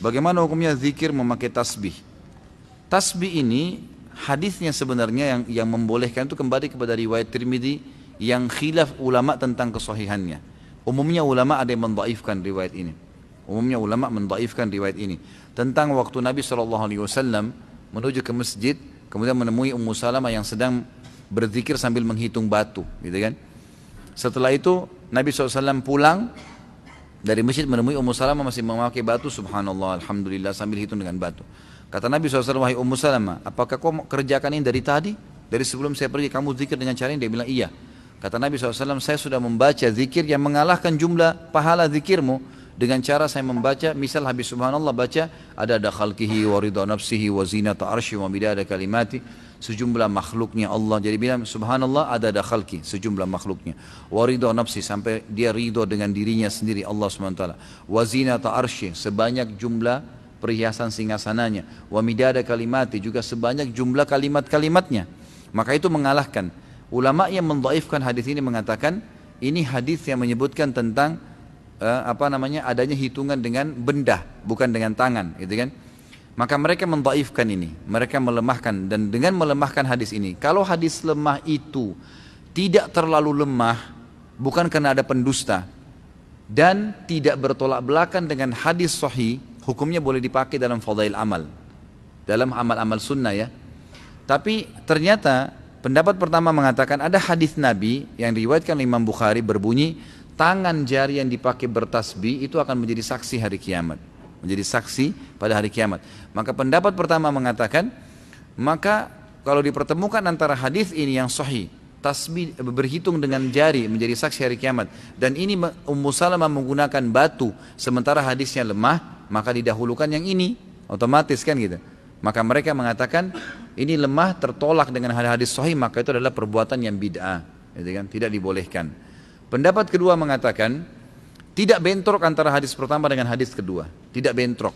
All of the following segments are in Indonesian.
Bagaimana hukumnya zikir memakai tasbih? Tasbih ini hadisnya sebenarnya yang membolehkan itu kembali kepada riwayat Tirmidzi yang khilaf ulama tentang kesahihannya. Umumnya ulama ada yang mendhaifkan riwayat ini. Umumnya ulama mendhaifkan riwayat ini tentang waktu Nabi SAW menuju ke masjid, kemudian menemui Ummu Salamah yang sedang berzikir sambil menghitung batu, gitu kan? Setelah itu Nabi SAW pulang dari masjid menemui Ummu Salamah masih memakai batu, subhanallah, alhamdulillah, sambil hitung dengan batu. Kata Nabi SAW, wahai Ummu Salamah, apakah kau kerjakan ini dari tadi? Dari sebelum saya pergi kamu zikir dengan cara ini? Dia bilang iya. Kata Nabi SAW, saya sudah membaca zikir yang mengalahkan jumlah pahala zikirmu dengan cara saya membaca, misal habis subhanallah baca ada khalqihi wa ridha nafsihi wa zinata arsy wa midada kalimati, sejumlah makhluknya Allah. Jadi bilang subhanallah ada khalqi, sejumlah makhluknya, wa ridha nafsi, sampai dia ridho dengan dirinya sendiri Allah SWT, wa zinata arsy, sebanyak jumlah perhiasan singgasananya, wa midada kalimati, juga sebanyak jumlah kalimat-kalimatnya. Maka itu mengalahkan. Ulama yang mendhaifkan hadis ini mengatakan ini hadis yang menyebutkan tentang adanya hitungan dengan benda, bukan dengan tangan, gitu kan? Maka mereka mendhaifkan ini, mereka melemahkan, dan dengan melemahkan hadis ini, kalau hadis lemah itu tidak terlalu lemah, bukan karena ada pendusta, dan tidak bertolak belakang dengan hadis sahih, hukumnya boleh dipakai dalam fadail amal, dalam amal-amal sunnah ya. Tapi ternyata pendapat pertama mengatakan ada hadis Nabi yang diriwayatkan Imam Bukhari berbunyi, tangan jari yang dipakai bertasbih itu akan menjadi saksi hari kiamat, menjadi saksi pada hari kiamat. Maka pendapat pertama mengatakan, maka kalau dipertemukan antara hadis ini yang sahih, tasbih berhitung dengan jari menjadi saksi hari kiamat, dan ini Ummu Salamah menggunakan batu sementara hadisnya lemah, maka didahulukan yang ini, otomatis kan gitu. Maka mereka mengatakan ini lemah, tertolak dengan hadis sahih, maka itu adalah perbuatan yang bid'ah, gitu kan? Tidak dibolehkan. Pendapat kedua mengatakan tidak bentrok antara hadis pertama dengan hadis kedua, tidak bentrok,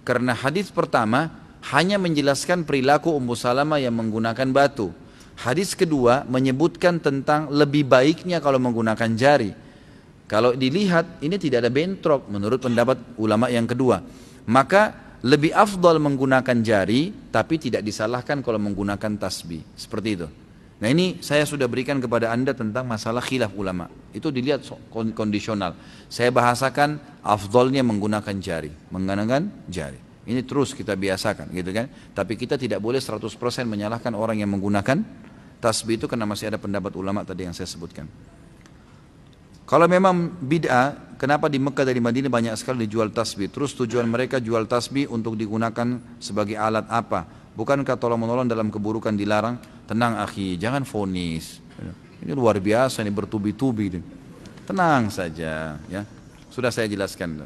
karena hadis pertama hanya menjelaskan perilaku Ummu Salamah yang menggunakan batu. Hadis kedua menyebutkan tentang lebih baiknya kalau menggunakan jari. Kalau dilihat ini tidak ada bentrok menurut pendapat ulama yang kedua, maka lebih afdal menggunakan jari, tapi tidak disalahkan kalau menggunakan tasbih, seperti itu. Nah ini saya sudah berikan kepada anda tentang masalah khilaf ulama. Itu dilihat kondisional. Saya bahasakan afdolnya menggunakan jari. Menggunakan jari. Ini terus kita biasakan gitu kan. Tapi kita tidak boleh 100% menyalahkan orang yang menggunakan tasbih itu, karena masih ada pendapat ulama tadi yang saya sebutkan. Kalau memang bid'ah, kenapa di Mekah dari Madinah banyak sekali dijual tasbih? Terus tujuan mereka jual tasbih untuk digunakan sebagai alat apa? Bukankah tolong-menolong dalam keburukan dilarang? Tenang akhi, jangan vonis. Ini luar biasa, ini bertubi-tubi. Tenang saja ya. Sudah saya jelaskan.